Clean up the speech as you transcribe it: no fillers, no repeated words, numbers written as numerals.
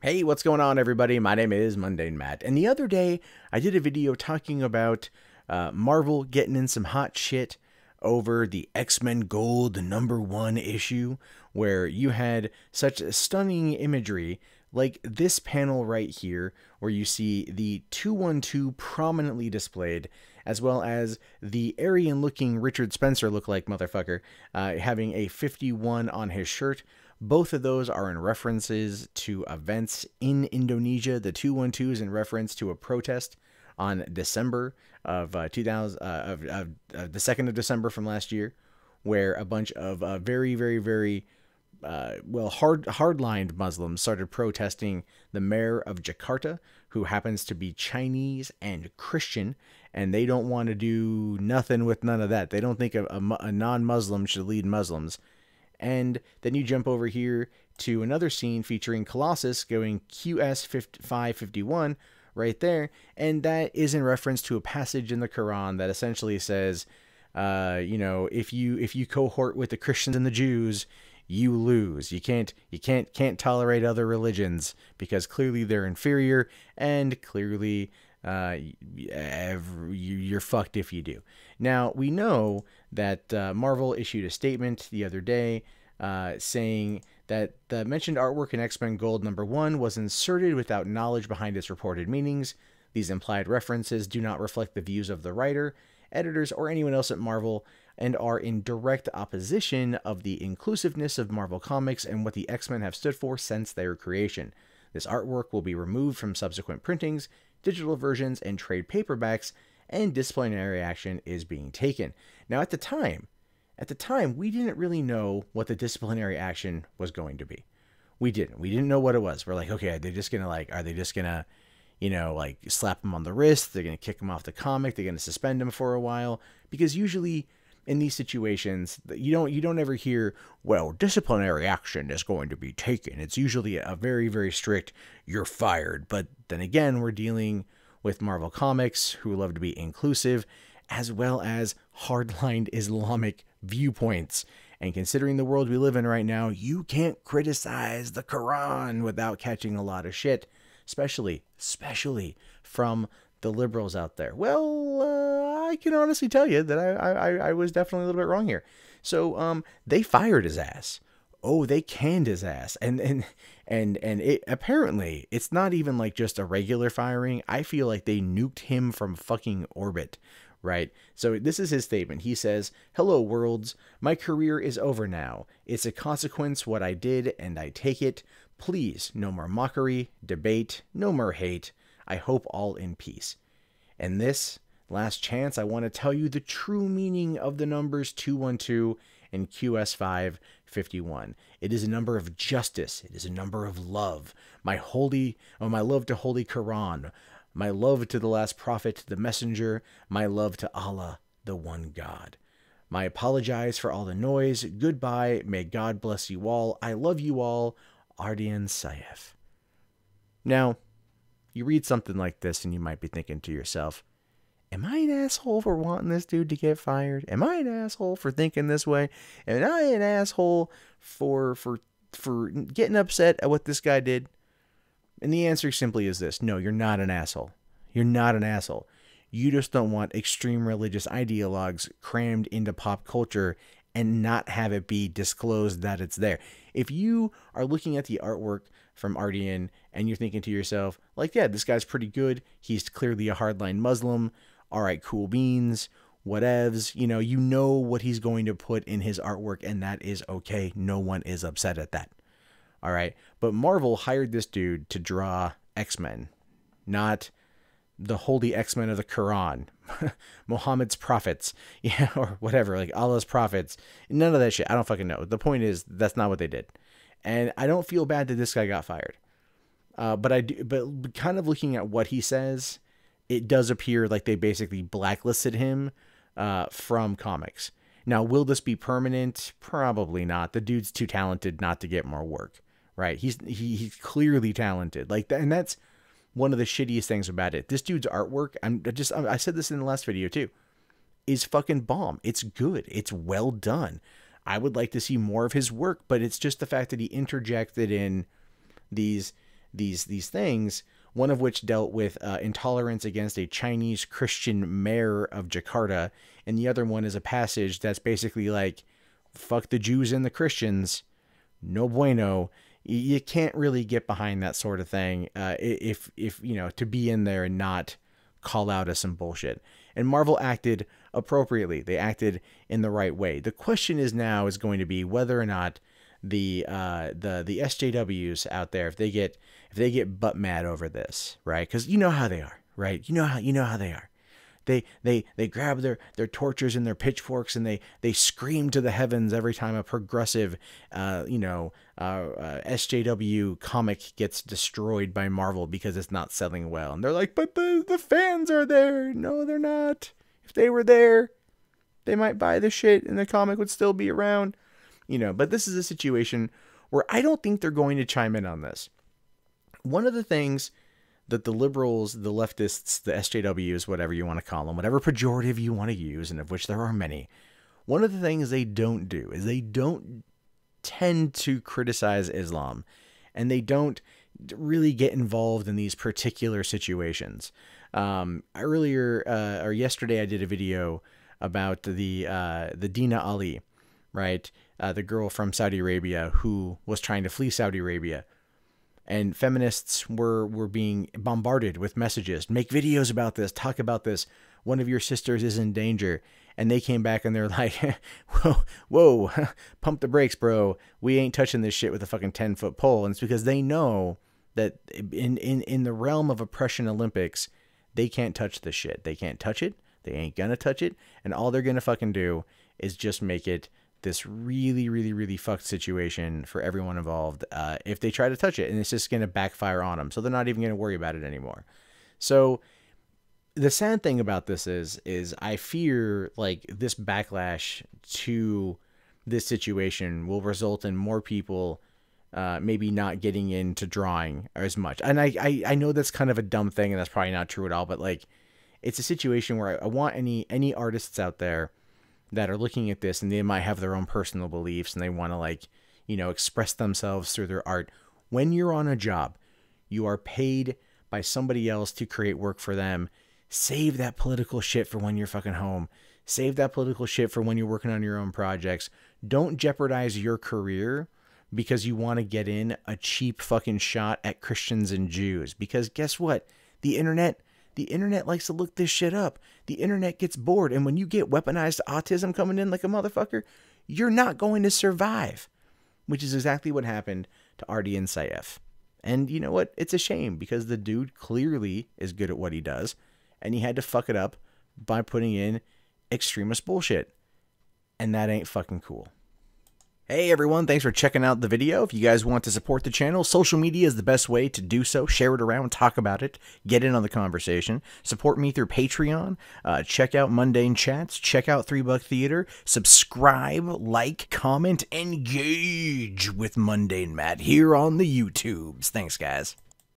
Hey, what's going on, everybody? My name is Mundane Matt, and the other day I did a video talking about Marvel getting in some hot shit over the X-Men Gold #1 issue, where you had such stunning imagery like this panel right here, where you see the 212 prominently displayed, as well as the Aryan-looking Richard Spencer look-like motherfucker having a 51 on his shirt. Both of those are in references to events in Indonesia. The 212 is in reference to a protest on December of 2000, the 2nd of December from last year, where a bunch of very hard-lined Muslims started protesting the mayor of Jakarta, who happens to be Chinese and Christian, and they don't want to do nothing with none of that. They don't think a non-Muslim should lead Muslims. And then you jump over here to another scene featuring Colossus going QS 551 right there. And that is in reference to a passage in the Quran that essentially says, if you cohort with the Christians and the Jews, you lose. You can't tolerate other religions because clearly they're inferior, and clearly you're fucked if you do. Now, we know that Marvel issued a statement the other day saying that the mentioned artwork in X-Men Gold #1 was inserted without knowledge behind its reported meanings. These implied references do not reflect the views of the writer, editors, or anyone else at Marvel, and are in direct opposition of the inclusiveness of Marvel Comics and what the X-Men have stood for since their creation. This artwork will be removed from subsequent printings, digital versions, and trade paperbacks, and disciplinary action is being taken. Now, at the time, we didn't really know what the disciplinary action was going to be. We didn't know what it was. We're like, okay, are they just gonna slap him on the wrist? They're gonna kick him off the comic. They're gonna suspend him for a while, because usually in these situations, you don't ever hear, well, disciplinary action is going to be taken. It's usually a very, very strict, you're fired. But then again, we're dealing with Marvel Comics, who love to be inclusive, as well as hardlined Islamic viewpoints. And considering the world we live in right now, you can't criticize the Quran without catching a lot of shit, especially from the liberals out there. Well, I can honestly tell you that I was definitely a little bit wrong here. So they fired his ass. Oh, they canned his ass. And it apparently it's not even like just a regular firing. I feel like they nuked him from fucking orbit, right? So this is his statement. He says, "Hello worlds, my career is over now. It's a consequence what I did, and I take it. Please, no more mockery, debate, no more hate. I hope all in peace." And this last chance, I want to tell you the true meaning of the numbers 212 and QS 551. It is a number of justice. It is a number of love. My love to Holy Quran. My love to the last prophet, the messenger. My love to Allah, the one God. I apologize for all the noise. Goodbye. May God bless you all. I love you all. Ardian Syaf. Now, you read something like this and you might be thinking to yourself, am I an asshole for wanting this dude to get fired? Am I an asshole for thinking this way? Am I an asshole for getting upset at what this guy did? And the answer simply is this. No, you're not an asshole. You're not an asshole. You just don't want extreme religious ideologues crammed into pop culture and not have it be disclosed that it's there. If you are looking at the artwork from Ardian and you're thinking to yourself, like, yeah, this guy's pretty good. He's clearly a hardline Muslim. All right, cool beans, whatevs. You know what he's going to put in his artwork, and that is okay. No one is upset at that. All right. But Marvel hired this dude to draw X-Men, not the holy X-Men of the Quran, Muhammad's prophets, or whatever, like Allah's prophets. None of that shit. I don't fucking know. The point is, that's not what they did. And I don't feel bad that this guy got fired. But kind of looking at what he says, it does appear like they basically blacklisted him from comics. Now, will this be permanent? Probably not. The dude's too talented not to get more work, right? He's clearly talented, like that, and that's one of the shittiest things about it. This dude's artwork, I said this in the last video too, is fucking bomb. It's good. It's well done. I would like to see more of his work, but it's just the fact that he interjected in these these things, one of which dealt with intolerance against a Chinese Christian mayor of Jakarta, and the other one is a passage that's basically like, fuck the Jews and the Christians, no bueno. You can't really get behind that sort of thing if you know, to be in there and not call out as some bullshit. And Marvel acted appropriately. They acted in the right way. The question is going to be whether or not the SJWs out there, if they get butt mad over this, right? Because you know how they are, right? You know how they are. They grab their torches and their pitchforks and they scream to the heavens every time a progressive SJW comic gets destroyed by Marvel because it's not selling well. And they're like, but the fans are there. No, they're not. If they were there, they might buy the shit and the comic would still be around. But this is a situation where I don't think they're going to chime in on this. One of the things that the liberals, the leftists, the SJWs, whatever you want to call them, whatever pejorative you want to use, and of which there are many, one of the things they don't do is they don't tend to criticize Islam, and they don't really get involved in these particular situations. Yesterday I did a video about the Dina Ali, right? The girl from Saudi Arabia who was trying to flee Saudi Arabia. And feminists were being bombarded with messages. Make videos about this. Talk about this. One of your sisters is in danger. And they came back and they're like, whoa, pump the brakes, bro. We ain't touching this shit with a fucking 10-foot pole. And it's because they know that in the realm of oppression Olympics, they can't touch this shit. They can't touch it. They ain't gonna touch it. And all they're gonna fucking do is just make it this really, really, really fucked situation for everyone involved if they try to touch it, and it's just going to backfire on them. So they're not even going to worry about it anymore. So the sad thing about this is I fear like this backlash to this situation will result in more people maybe not getting into drawing as much. And I know that's kind of a dumb thing, and that's probably not true at all, but like it's a situation where I want any artists out there that are looking at this and they might have their own personal beliefs and they want to express themselves through their art. When you're on a job, you are paid by somebody else to create work for them. Save that political shit for when you're fucking home. Save that political shit for when you're working on your own projects. Don't jeopardize your career because you want to get in a cheap fucking shot at Christians and Jews. Because guess what? The internet likes to look this shit up. The internet gets bored. And when you get weaponized autism coming in like a motherfucker, you're not going to survive. Which is exactly what happened to Ardian Syaf. And you know what? It's a shame because the dude clearly is good at what he does. And he had to fuck it up by putting in extremist bullshit. And that ain't fucking cool. Hey everyone, thanks for checking out the video. If you guys want to support the channel, social media is the best way to do so. Share it around, talk about it, get in on the conversation. Support me through Patreon. Check out MundaneChats. Check out $3 Theater. Subscribe, like, comment, engage with Mundane Matt here on the YouTubes. Thanks, guys.